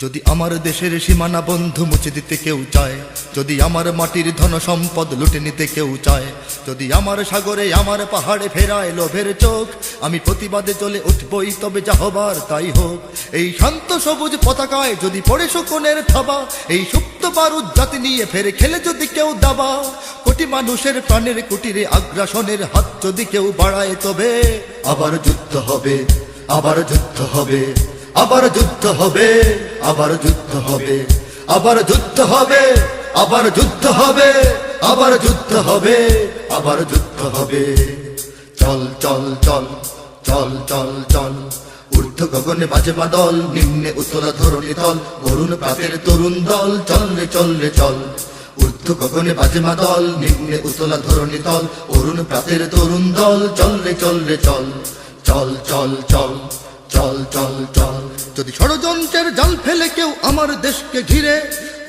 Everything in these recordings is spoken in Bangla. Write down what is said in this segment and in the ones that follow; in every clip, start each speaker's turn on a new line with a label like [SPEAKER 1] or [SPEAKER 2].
[SPEAKER 1] যদি আমার দেশের সীমানা বন্ধু মুছে দিতে কেউ চায়, যদি আমার মাটির ধন সম্পদ লুটে নিতে কেউ চায়, যদি আমার সাগরে আমার পাহাড়ে ফেরায় লোভের চোখ, আমি প্রতিবাদে চলে উঠবই, তবে যা হবার তাই হোক। এই শান্ত সবুজ পতাকায় যদি পড়ে শকুনের থাবা, এই সুপ্ত বারুদ জাতি নিয়ে ফের খেলে যদি কেউ দাবা, কোটি মানুষের প্রাণের কুটিরে আগ্রাসনের হাত যদি কেউ বাড়ায়, তবে আবার যুদ্ধ হবে, আবার যুদ্ধ হবে, আবার যুদ্ধ হবে, আবার যুদ্ধ হবে, আবার যুদ্ধ হবে, আবার যুদ্ধ হবে, আবার যুদ্ধ হবে, আবার যুদ্ধ হবে। চল চল চল চল চল চল, ঊর্ধ্ব গগনে বাজে বাদল, নিম্নে উতলা ধরণী তল, অরুণ প্রাতের তরুণ দল, চল রে চল রে চল। ঊর্ধ্ব গগনে বাজে বাদল, নিম্নে উতলা ধরণী তল, অরুণ প্রাতের তরুণ দল, চল রে চল রে চল। চল চল চল চল চল চল। যদি ষড়যন্ত্রের জাল ফেলে কেউ আমার দেশকে ঘিরে,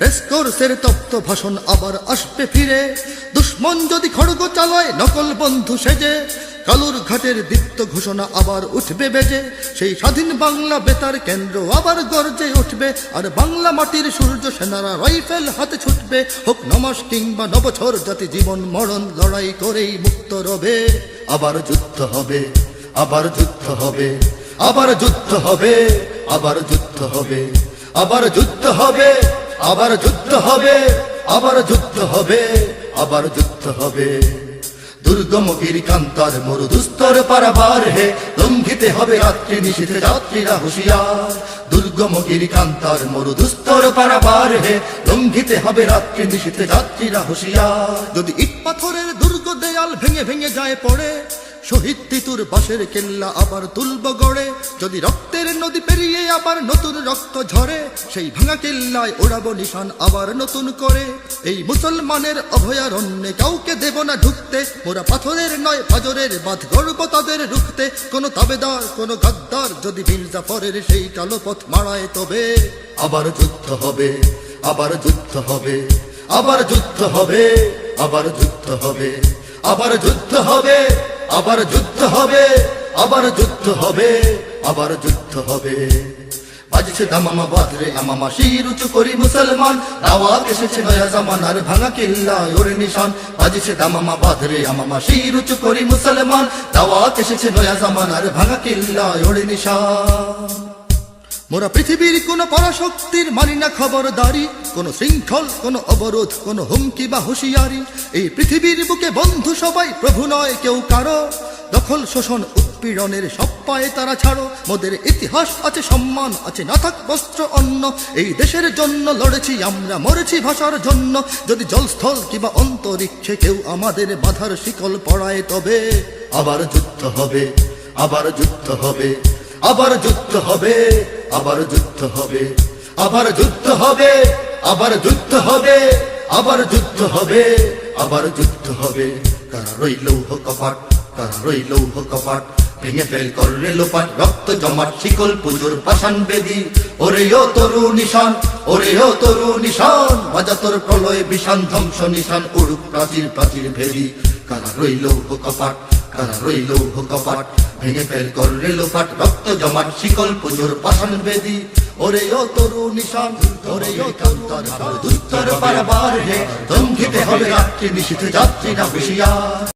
[SPEAKER 1] রেসকোর্সের তপ্ত ভাষণ আবার আসবে ফিরে। দুশ্মন যদি খড়গ চালায় নকল বন্ধু সেজে, কালুর ঘাটের দীপ্ত ঘোষণা আবার উঠবে বেজে। সেই স্বাধীন বাংলা বেতার কেন্দ্র আবার গর্জে উঠবে, আর বাংলা মাটির সূর্য সেনারা রাইফেল হাতে ছুটবে। হোক নমাস কিংবা নবছর, জাতি জীবন মরণ লড়াই করেই মুক্ত রবে। আবার যুদ্ধ হবে, আবার যুদ্ধ হবে, আবার যুদ্ধ হবে, আবার যুদ্ধ হবে, আবার যুদ্ধ হবে, আবার যুদ্ধ হবে, আবার যুদ্ধ হবে, আবার যুদ্ধ হবে। দুর্গম গিরিকান্তার মরুদুস্তর পারাবার হে, লঙ্ঘিতে হবে রাত্রি নিশীথে যাত্রীরা হুঁশিয়ার। দুর্গম গিরিকান্তার মরুদুস্তর পারাবার হে, লঙ্ঘিতে হবে রাত্রি নিশীথে যাত্রীরা হুঁশিয়ার। যদি ইট পাথরের দুর্গ দেয়াল ভেঙে ভেঙে যায় পড়ে, শহীদ তিতুর বাঁশের কেল্লা আবার তুলব গড়ে। যদি রক্তের নদী পেরিয়ে আবার নতুন রক্ত ঝরে, সেই ভাঙা কেল্লায় ওড়াবো নিশান আবার নতুন করে। এই মুসলমানের অভয়ারণ্যে কাউকে দেব না ঢুকতে, মোরা পাথরের নয় পাজরের বাঁধ গড়ব তাদের রুখতে। কোন তাবেদার কোন গাদ্দার যদি বীর জাফরের সেই কালো পথ মারায়, তবে আবার যুদ্ধ হবে, আবার যুদ্ধ হবে, আবার যুদ্ধ হবে, আবার যুদ্ধ হবে, আবার যুদ্ধ হবে, আবার যুদ্ধ হবে, আবার যুদ্ধ হবে, আবার যুদ্ধ হবে। বাজছে দামামা বাদরে আমামা, শির উঁচু করি মুসলমান, দাওয়াত এসেছে নয়া জামানার ভাঙা কিল্লায় ওর নিশান। বাজছে দামামা বাদরে আমামা, শির উঁচু করি মুসলমান, দাওয়াত এসেছে নয়া জামানার ভাঙা কিল্লায় ওর নিশান। মোরা পৃথিবীর কোন পরাশক্তির মানি না খবরদারি, কোন শৃঙ্খল, কোন অবরোধ, কোন হুমকি বা হুঁশিয়ারি। এই পৃথিবীর বুকে বন্ধু সবাই, প্রভু নয় কেউ কারো। দখল শোষণ উৎপীড়নের সব পায়ে তারা ছাড়ো। মোদের ইতিহাস আছে, সম্মান আছে, না থাক বস্ত্র অন্ন। এই দেশের জন্য লড়েছি আমরা, মরেছি ভাষার জন্য। যদি জলস্থল কিংবা অন্তরিক্ষে কেউ আমাদের বাধার শিকল পড়ায়, তবে আবার যুদ্ধ হবে, আবার যুদ্ধ হবে, আবার যুদ্ধ হবে, আবার যুদ্ধ হবে, আবার যুদ্ধ হবে, আবার যুদ্ধ হবে, আবার যুদ্ধ হবে, আবার যুদ্ধ হবে। কারা রইল কপাট, কারা রইল কপাট, ভেঙে ফেল করলে লোপাট, রক্ত জমাট শিকল পুজোর পাষাণ বেদি। ওরে ও তরু নিশান, ওরে ও তরু নিশান, বাজা তোর প্রলয় বিষান, ধ্বংস নিশান উড়ুক প্রাচীর প্রাচীর ভেদি। কারা রইল কপাট, কারা রইল কপাট, ভেঙে ফেল করলে লোপাট, রক্ত জমাট শিকল পুজোর পাষাণ বেদি। ওরে ও তরু নিশান, ওরে ও কান্তার দুস্তর পারাবার হে, লঙ্ঘিতে হবে রাত্রি নিশীথে যাত্রীরা হুঁশিয়ার।